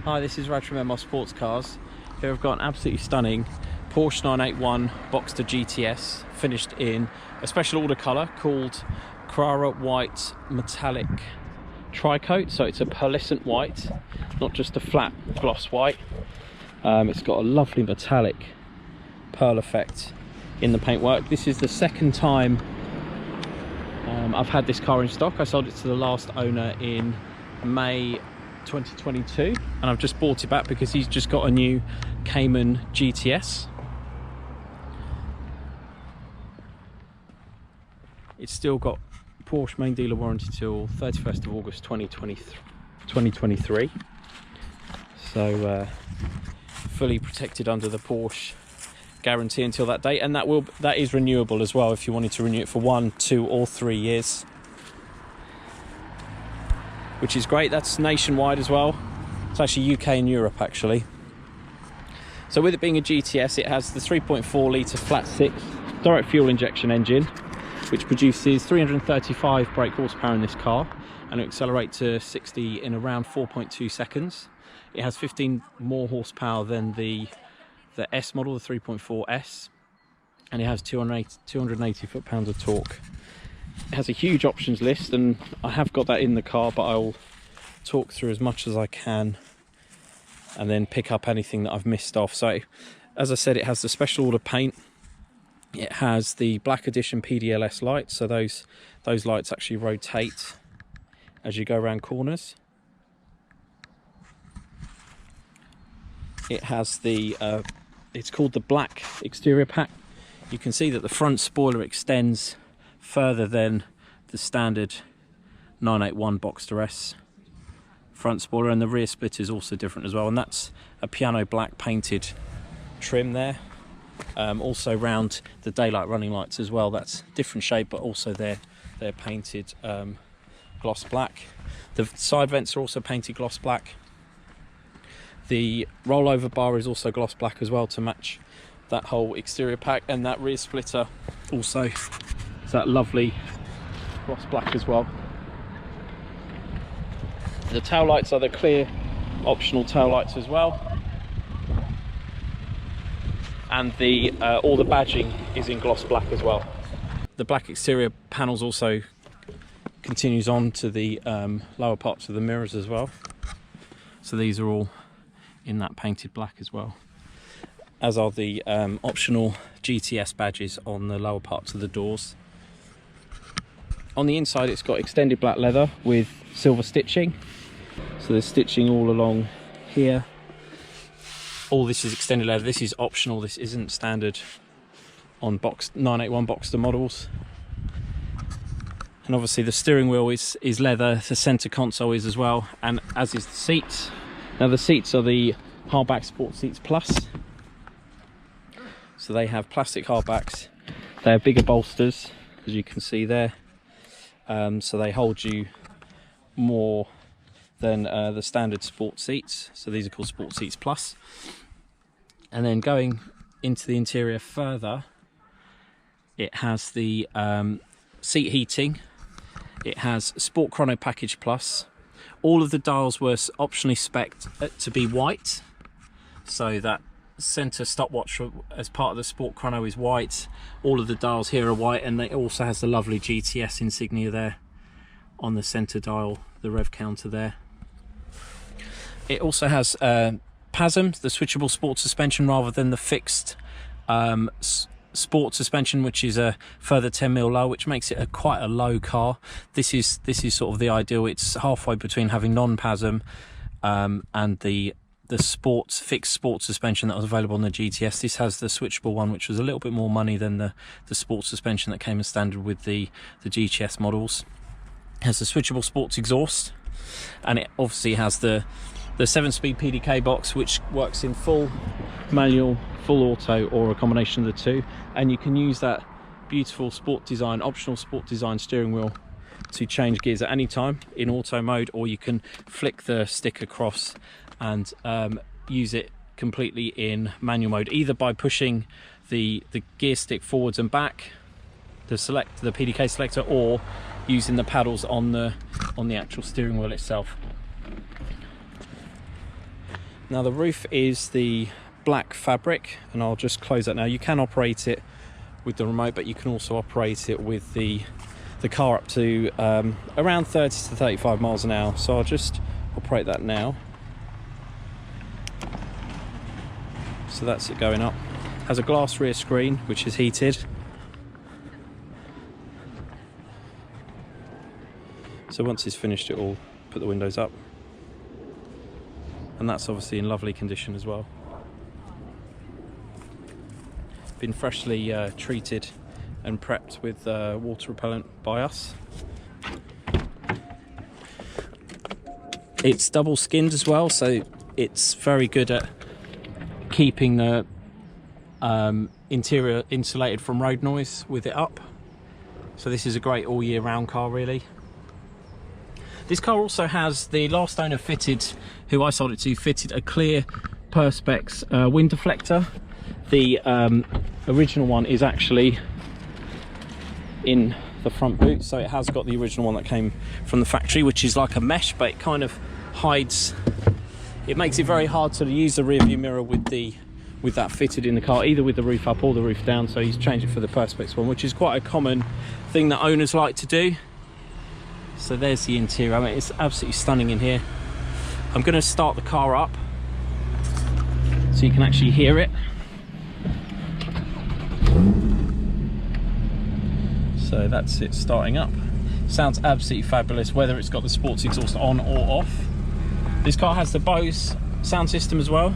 Hi, this is Raj from MR Sportscars. Here I've got an absolutely stunning Porsche 981 Boxster GTS finished in a special order colour called Carrara White Metallic TriCoat. So it's a pearlescent white, not just a flat gloss white. It's got a lovely metallic pearl effect in the paintwork. This is the second time I've had this car in stock. I sold it to the last owner in May 2022 and I've just bought it back because he's just got a new Cayman GTS. It's still got Porsche main dealer warranty till 31st of August 2023, so fully protected under the Porsche guarantee until that date, and that is renewable as well if you wanted to renew it for 1, 2 or 3 years, which is great. That's nationwide as well. It's actually UK and Europe actually. So with it being a GTS, it has the 3.4 litre Flat-6 direct fuel injection engine, which produces 335 brake horsepower in this car, and it will accelerate to 60 in around 4.2 seconds. It has 15 more horsepower than the S model, the 3.4 S, and it has 280 foot-pounds of torque. It has a huge options list, and I have got that in the car, but I'll talk through as much as I can and then pick up anything that I've missed off. So as I said, it has the special order paint. It has the black edition PDLS lights, so those lights actually rotate as you go around corners. It has the it's called the black exterior pack. You can see that the front spoiler extends further than the standard 981 Boxster S front spoiler, and the rear split is also different as well, and that's a piano black painted trim there. Also round the daylight running lights as well, that's different shape, but also they're painted gloss black. The side vents are also painted gloss black. The rollover bar is also gloss black as well to match that whole exterior pack, and that rear splitter also is that lovely gloss black as well. The tail lights are the clear optional tail lights as well, and the all the badging is in gloss black as well. The black exterior panels also continues on to the lower parts of the mirrors as well, so these are all in that painted black as well, as are the optional GTS badges on the lower parts of the doors. On the inside, it's got extended black leather with silver stitching, so there's stitching all along here. All this is extended leather. This is optional, this isn't standard on 981 Boxster models. And obviously the steering wheel is leather, the centre console is as well, and as is the seats. Now the seats are the Hardback Sports Seats Plus, so they have plastic hardbacks. They have bigger bolsters, as you can see there, so they hold you more than the standard sport seats, so these are called Sports Seats Plus. And then going into the interior further, it has the seat heating, it has Sport Chrono Package Plus. All of the dials were optionally spec'd to be white, so that centre stopwatch as part of the Sport Chrono is white. All of the dials here are white, and it also has the lovely GTS insignia there on the centre dial, the rev counter there. It also has PASM, the Switchable Sports Suspension, rather than the fixed sport suspension, which is a further 10mm low, which makes it quite a low car. This is sort of the ideal. It's halfway between having non-PASM and the fixed sport suspension that was available on the GTS. This has the switchable one, which was a little bit more money than the sports suspension that came as standard with the GTS models. It has the switchable sports exhaust, and it obviously has the 7-speed PDK box, which works in full manual, full auto, or a combination of the two, and you can use that beautiful optional sport design steering wheel to change gears at any time in auto mode, or you can flick the stick across and use it completely in manual mode, either by pushing the gear stick forwards and back, the PDK selector, or using the paddles on the actual steering wheel itself. Now the roof is the black fabric, and I'll just close that now. You can operate it with the remote, but you can also operate it with the car up to around 30 to 35 miles an hour. So I'll just operate that now. So that's it going up. Has a glass rear screen which is heated. So once it's finished, it will put the windows up. And that's obviously in lovely condition as well. Been freshly treated and prepped with water repellent by us. It's double skinned as well, so it's very good at keeping the interior insulated from road noise with it up. So this is a great all year round car really. This car also has, the last owner fitted, who I sold it to, fitted a clear Perspex wind deflector. The original one is actually in the front boot, so it has got the original one that came from the factory, which is like a mesh, but it kind of hides, it makes it very hard to use the rear view mirror with that fitted in the car, either with the roof up or the roof down. So he's changed it for the Perspex one, which is quite a common thing that owners like to do. So there's the interior. I mean, it's absolutely stunning in here. I'm going to start the car up so you can actually hear it. So that's it starting up. Sounds absolutely fabulous, whether it's got the sports exhaust on or off. This car has the BOSE sound system as well.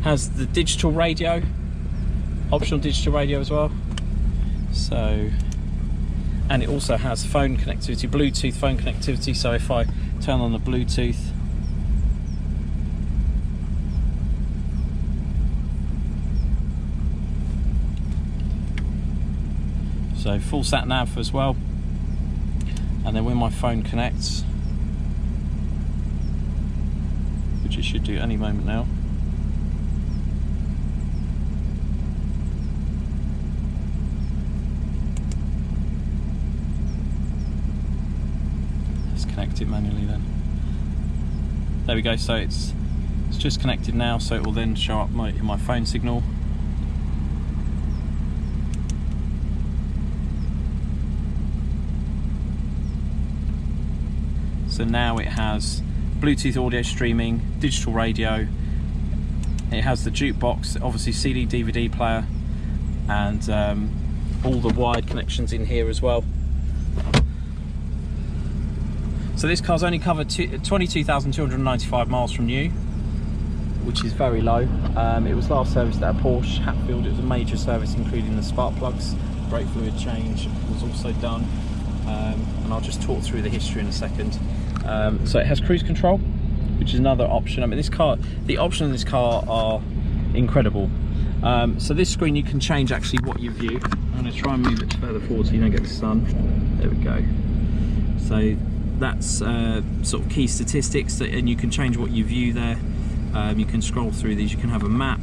Has the digital radio, optional digital radio as well. So, and it also has phone connectivity, Bluetooth phone connectivity. So if I turn on the Bluetooth, so full sat nav as well. And then when my phone connects, which it should do any moment now, connect it manually then. There we go, so it's just connected now, so it will then show up in my phone signal. So now it has Bluetooth audio streaming, digital radio, it has the Jukebox, obviously CD, DVD player, and all the wired connections in here as well. So this car's only covered 22,295 miles from new, which is very low. It was last serviced at a Porsche Hatfield. It was a major service, including the spark plugs. Brake fluid change was also done, and I'll just talk through the history in a second. So it has cruise control, which is another option. I mean, this car, the options in this car are incredible. So this screen, you can change actually what you view. I'm going to try and move it further forward so you don't get the sun. There we go. So that's sort of key statistics, and you can change what you view there. You can scroll through these, you can have a map.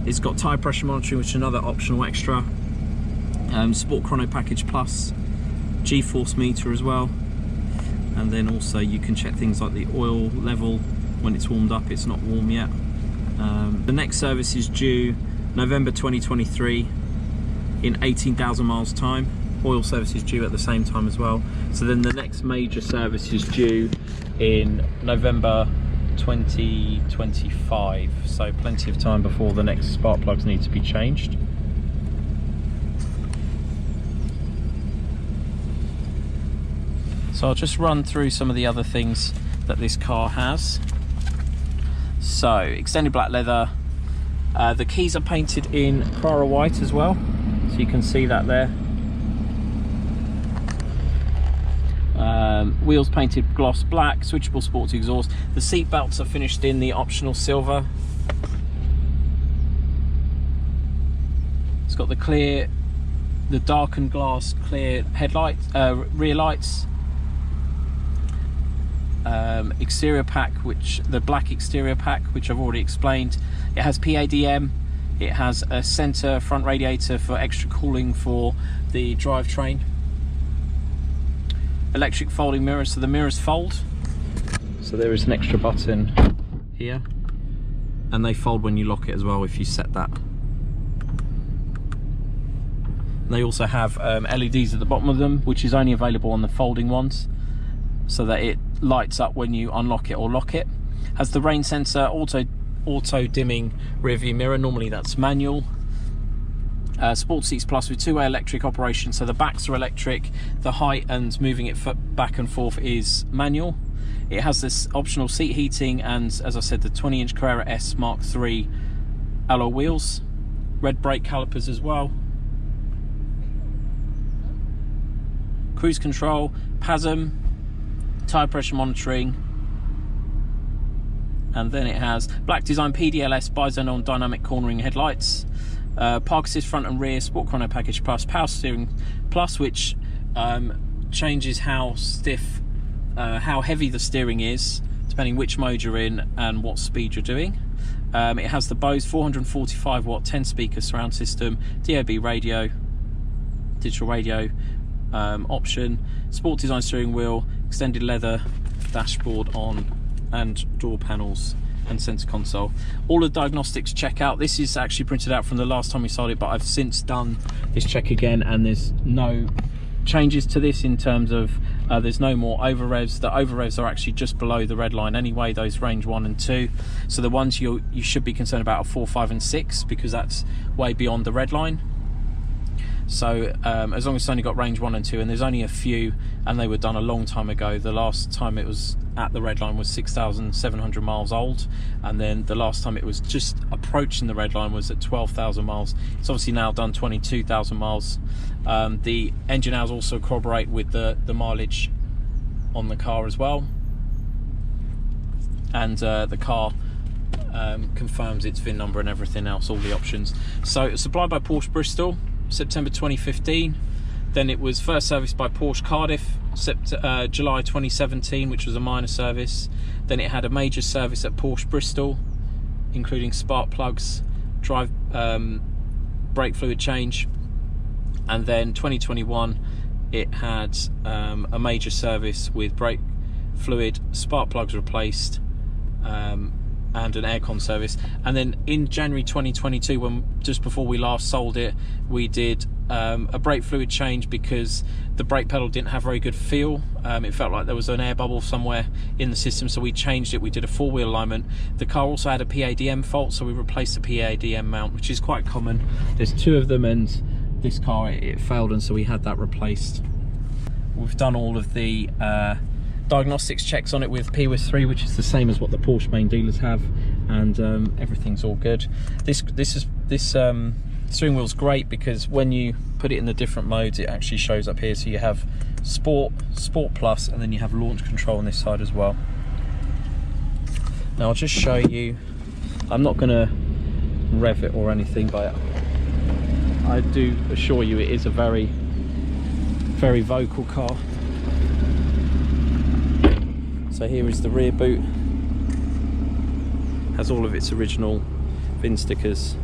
It's got tyre pressure monitoring, which is another optional extra. Sport Chrono Package Plus, G-force meter as well. And then also you can check things like the oil level when it's warmed up. It's not warm yet. The next service is due November 2023 in 18,000 miles time. Oil service is due at the same time as well. So then the next major service is due in November 2025. So plenty of time before the next spark plugs need to be changed. So I'll just run through some of the other things that this car has. So extended black leather. The keys are painted in Carrara white as well, so you can see that there. Wheels painted gloss black, switchable sports exhaust. The seat belts are finished in the optional silver. It's got the darkened glass clear headlight, rear lights. Exterior pack, the black exterior pack, which I've already explained. It has PADM. It has a center front radiator for extra cooling for the drivetrain. Electric folding mirrors, so the mirrors fold. So there is an extra button here, and they fold when you lock it as well if you set that. They also have LEDs at the bottom of them, which is only available on the folding ones, so that it lights up when you unlock it or lock it. Has the rain sensor, auto dimming rear view mirror, normally that's manual. Sports Seats Plus with two-way electric operation, so the backs are electric, the height and moving it back and forth is manual. It has this optional seat heating and, as I said, the 20-inch Carrera S Mark III alloy wheels, red brake calipers as well, cruise control, PASM, tyre pressure monitoring, and then it has black design PDLS Bi-Xenon dynamic cornering headlights, park assist front and rear, sport Chrono Package Plus, power steering plus, which changes how stiff, how heavy the steering is depending which mode you're in and what speed you're doing. It has the BOSE 445 watt 10 speaker surround system, DAB radio, digital radio option, sport design steering wheel, extended leather dashboard on, and door panels and center console. All the diagnostics check out. This is actually printed out from the last time we sold it, but I've since done this check again, and there's no changes to this in terms of there's no more over revs. The over revs are actually just below the red line anyway, those range 1 and 2. So the ones you should be concerned about are 4, 5 and 6, because that's way beyond the red line. So as long as it's only got range 1 and 2, and there's only a few, and they were done a long time ago. The last time it was at the red line was 6,700 miles old, and then the last time it was just approaching the red line was at 12,000 miles. It's obviously now done 22,000 miles. The engine hours also corroborate with the mileage on the car as well, and the car confirms its VIN number and everything else, all the options. So it's supplied by Porsche Bristol, September 2015. Then it was first serviced by Porsche Cardiff, July 2017, which was a minor service. Then it had a major service at Porsche Bristol, including spark plugs, brake fluid change, and then 2021 it had a major service with brake fluid, spark plugs replaced, and an aircon service. And then in January 2022, when just before we last sold it, we did a brake fluid change because the brake pedal didn't have very good feel. It felt like there was an air bubble somewhere in the system, so we changed it. We did a 4-wheel alignment. The car also had a PADM fault, so we replaced the PADM mount, which is quite common. There's 2 of them, and this car it failed, and so we had that replaced. We've done all of the diagnostics checks on it with PSE 3, which is the same as what the Porsche main dealers have, and everything's all good. This steering wheel's great because when you put it in the different modes, it actually shows up here. So you have Sport, Sport Plus, and then you have launch control on this side as well. Now I'll just show you. I'm not going to rev it or anything, but I do assure you it is a very, very vocal car. So here is the rear boot. Has all of its original VIN stickers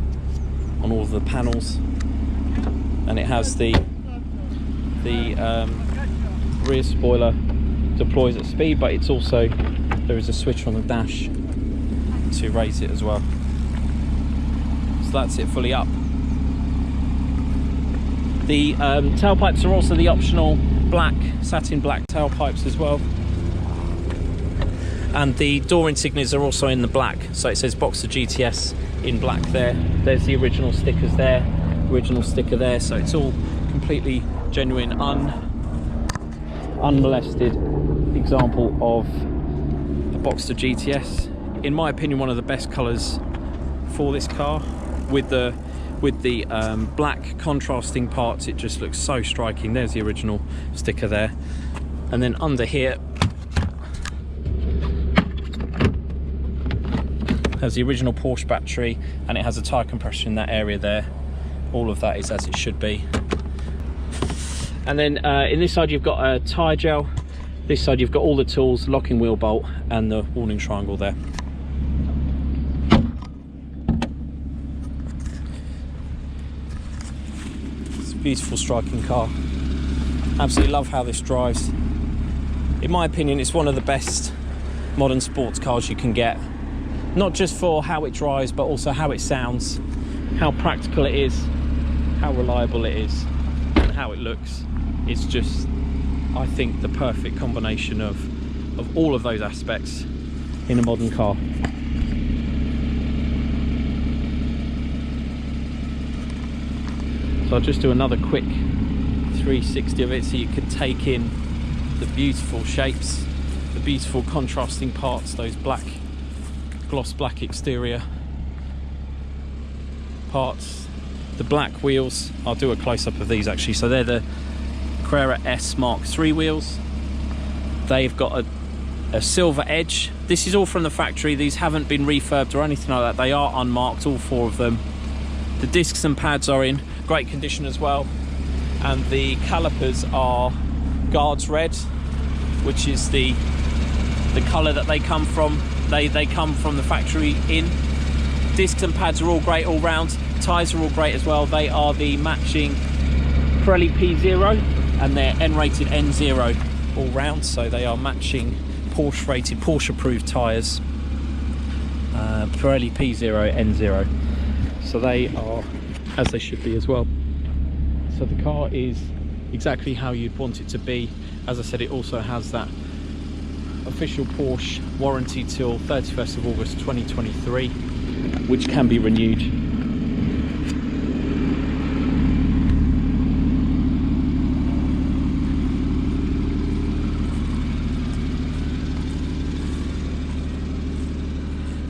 on all of the panels, and it has the rear spoiler deploys at speed, but it's also, there is a switch on the dash to raise it as well. So that's it fully up. The tailpipes are also the optional black, satin black tailpipes as well. And the door insignias are also in the black, so it says Boxster GTS in black there. There's the original stickers there, original sticker there, so it's all completely genuine, unmolested example of a Boxster GTS. In my opinion, one of the best colours for this car. With the black contrasting parts, it just looks so striking. There's the original sticker there, and then under here has the original Porsche battery, and it has a tyre compressor in that area there. All of that is as it should be. And then in this side you've got a tyre gel. This side you've got all the tools, locking wheel bolt, and the warning triangle there. It's a beautiful striking car. Absolutely love how this drives. In my opinion, it's one of the best modern sports cars you can get. Not just for how it drives, but also how it sounds, how practical it is, how reliable it is, and how it looks. It's just, I think, the perfect combination of all of those aspects in a modern car. So I'll just do another quick 360 of it so you can take in the beautiful shapes, the beautiful contrasting parts, those black, gloss black exterior parts, the black wheels. I'll do a close-up of these actually. So they're the Carrera S Mark III wheels. They've got a silver edge. This is all from the factory. These haven't been refurbed or anything like that. They are unmarked, all 4 of them. The discs and pads are in great condition as well, and the calipers are Guards Red, which is the colour that they come from. They come from the factory in. Discs and pads are all great all round. Tyres are all great as well. They are the matching Pirelli P0 and they're N-rated N0 all round, so they are matching Porsche rated, Porsche approved tyres, Pirelli P0 N0, so they are as they should be as well. So the car is exactly how you'd want it to be. As I said, it also has that official Porsche warranty till 31st of August 2023, which can be renewed.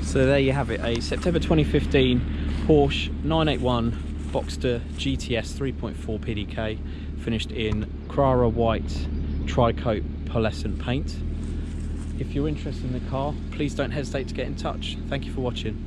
So there you have it, a September 2015 Porsche 981 Boxster GTS 3.4 PDK, finished in Carrara white TriCoat pearlescent paint. If you're interested in the car, please don't hesitate to get in touch. Thank you for watching.